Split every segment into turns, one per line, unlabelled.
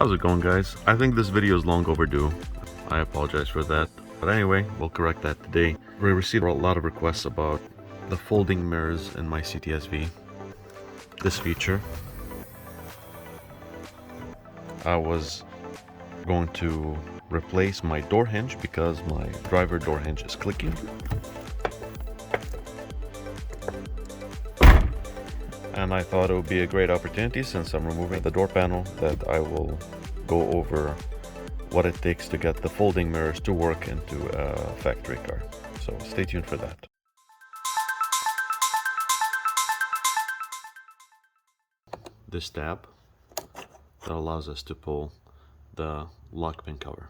How's it going, guys? I think this video is long overdue. I apologize for that. But anyway, we'll correct that today. We received a lot of requests about the folding mirrors in my CTS-V. This feature. I was going to replace my door hinge because my driver door hinge is clicking. And I thought it would be a great opportunity, since I'm removing the door panel, that I will go over what it takes to get the folding mirrors to work into a factory car. So stay tuned for that. This tab that allows us to pull the lock pin cover.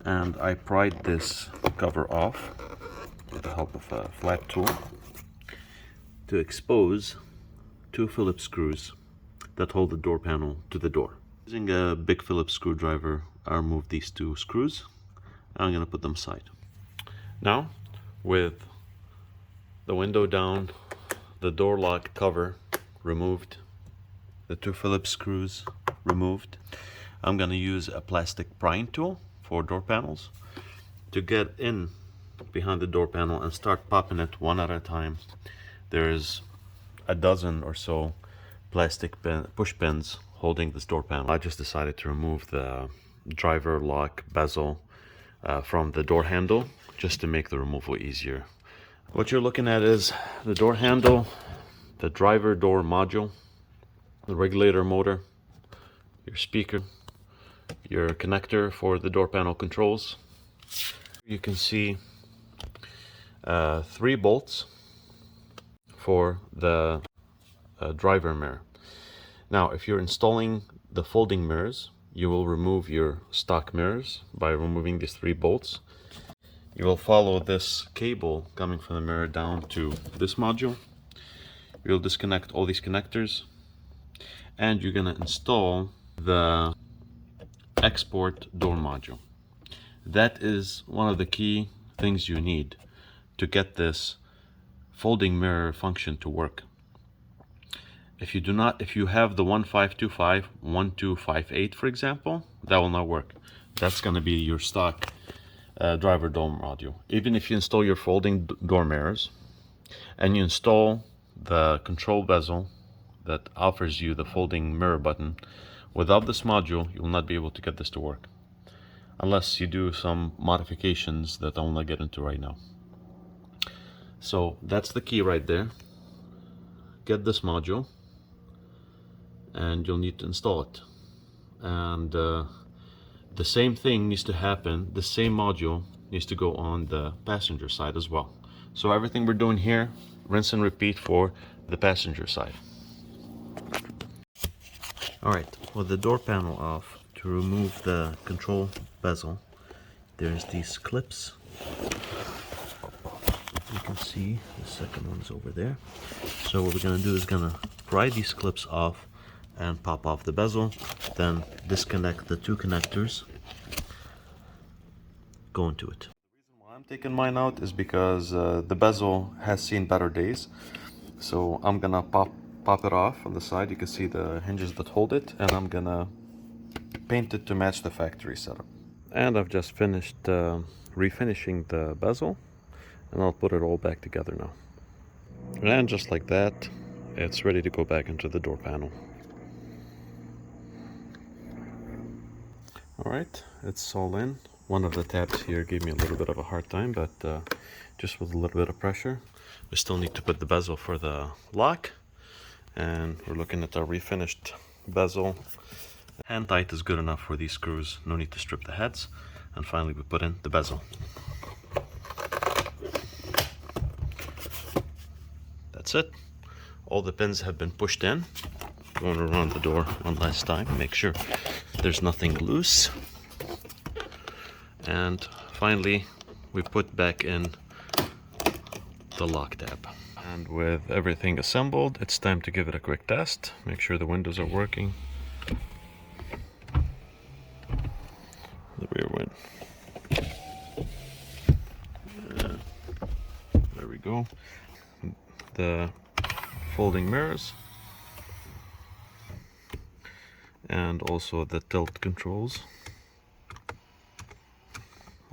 And I pried this cover off with the help of a flat tool to expose two Phillips screws that hold the door panel to the door. Using a big Phillips screwdriver, I removed these two screws. I'm going to put them aside. Now, with the window down, the door lock cover removed, the two Phillips screws removed, I'm going to use a plastic prying tool for door panels to get in behind the door panel and start popping it one at a time. There's a dozen or so plastic push pins holding this door panel. I just decided to remove the driver lock bezel from the door handle just to make the removal easier. What you're looking at is the door handle, the driver door module, the regulator motor, your speaker, your connector for the door panel controls. You can see 3 bolts for the driver mirror. Now, if you're installing the folding mirrors, you will remove your stock mirrors by removing these 3 bolts. You will follow this cable coming from the mirror down to this module. You'll disconnect all these connectors, and you're going to install the export door module. That is one of the key things you need to get this folding mirror function to work. If you have the 1525, 1258, for example, that will not work. That's going to be your stock driver door module. Even if you install your folding door mirrors and you install the control bezel that offers you the folding mirror button, without this module, you will not be able to get this to work, unless you do some modifications that I will not get into right now. So that's the key right there. Get this module, and you'll need to install it. And the same thing needs to happen, the same module needs to go on the passenger side as well. So everything we're doing here, rinse and repeat for the passenger side. Alright, with the door panel off, to remove the control bezel, there's these clips. You can see the second one's over there. So what we're going to do is going to pry these clips off and pop off the bezel, then disconnect the 2 connectors, go into it. The reason why I'm taking mine out is because the bezel has seen better days. So I'm gonna pop it off on the side. You can see the hinges that hold it, and I'm gonna paint it to match the factory setup. And I've just finished refinishing the bezel, and I'll put it all back together now. And just like that, it's ready to go back into the door panel. Alright, it's all in. One of the tabs here gave me a little bit of a hard time, but just with a little bit of pressure. We still need to put the bezel for the lock, and we're looking at our refinished bezel. Hand tight is good enough for these screws, no need to strip the heads. And finally we put in the bezel. That's it. All the pins have been pushed in. Going around the door one last time, make sure there's nothing loose. And finally we put back in the lock tab. And with everything assembled, it's time to give it a quick test. Make sure the windows are working. The rear wind. There we go. The folding mirrors. and also the tilt controls.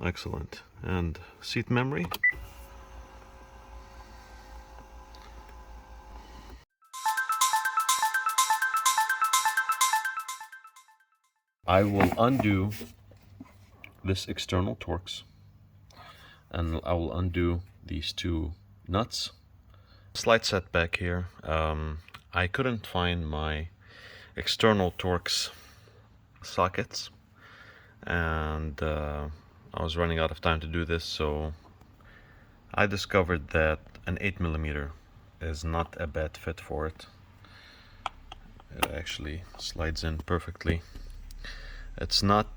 Excellent. And seat memory. I will undo this external Torx, and I will undo these two nuts. Slight setback here. I couldn't find my external Torx sockets, and I was running out of time to do this, so I discovered that an 8mm is not a bad fit for it. It actually slides in perfectly. It's not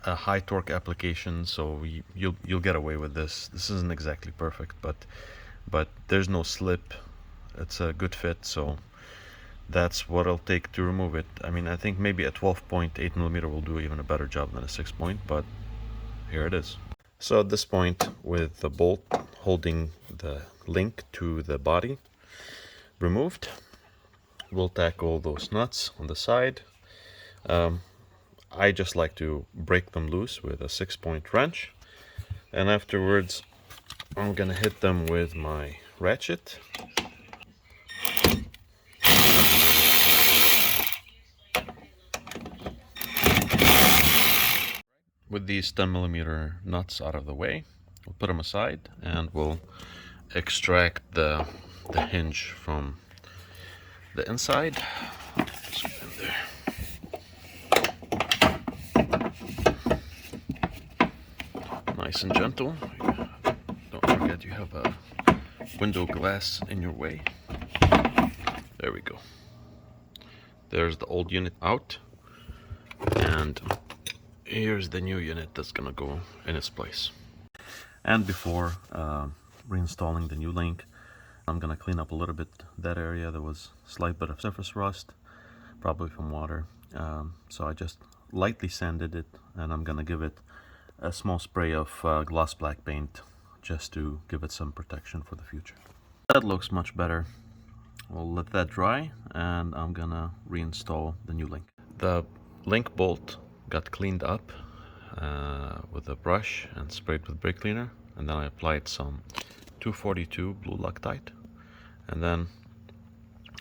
a high torque application, so you'll get away with this. This isn't exactly perfect, but there's no slip. It's a good fit, so that's what it'll take to remove it. I mean, I think maybe a 12.8mm will do even a better job than a 6-point, but here it is. So at this point, with the bolt holding the link to the body removed, we'll tackle those nuts on the side. I just like to break them loose with a 6-point wrench, and afterwards I'm gonna hit them with my ratchet. With these 10mm nuts out of the way, we'll put them aside and we'll extract the hinge from the inside. Just go in there. Nice and gentle. Don't forget you have a window glass in your way. There we go. There's the old unit out, and here's the new unit that's gonna go in its place. And before reinstalling the new link, I'm gonna clean up a little bit that area. There was a slight bit of surface rust, probably from water. So I just lightly sanded it, and I'm gonna give it a small spray of gloss black paint just to give it some protection for the future. That looks much better. We'll let that dry, and I'm gonna reinstall the new link. The link bolt got cleaned up with a brush and sprayed with brake cleaner, and then I applied some 242 blue Loctite, and then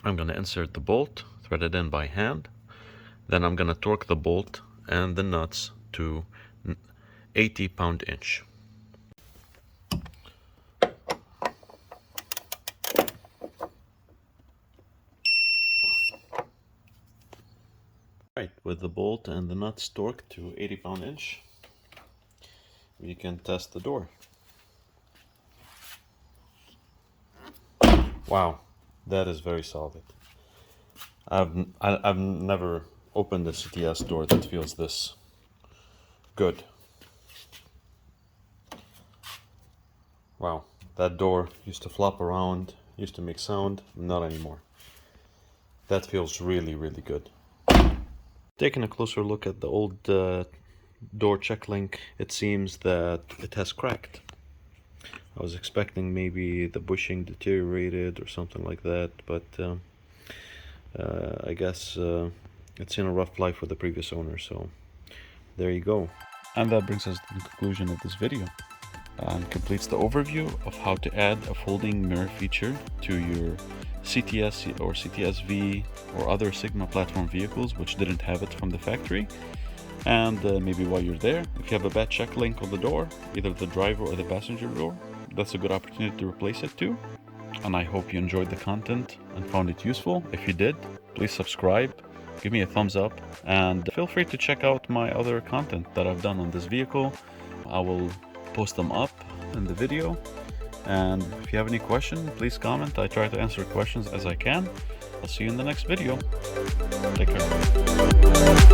I'm gonna insert the bolt, thread it in by hand. Then I'm gonna torque the bolt and the nuts to 80 pound-inch. Right, with the bolt and the nuts torqued to 80 pound-inch, we can test the door. Wow, that is very solid. I've never opened a CTS door that feels this good. Wow, that door used to flop around, used to make sound, not anymore. That feels really, really good. Taking a closer look at the old door check link, it seems that it has cracked. I was expecting maybe the bushing deteriorated or something like that, but I guess it's seen a rough life with the previous owner, so there you go. And that brings us to the conclusion of this video. Completes the overview of how to add a folding mirror feature to your CTS or CTS-V or other Sigma platform vehicles which didn't have it from the factory. And maybe while you're there, if you have a bad check link on the door, either the driver or the passenger door, that's a good opportunity to replace it too. And I hope you enjoyed the content and found it useful. If you did, please subscribe, give me a thumbs up, and feel free to check out my other content that I've done on this vehicle. I will post them up in the video, and if you have any question, please comment. I try to answer questions as I can. I'll see you in the next video. Take care.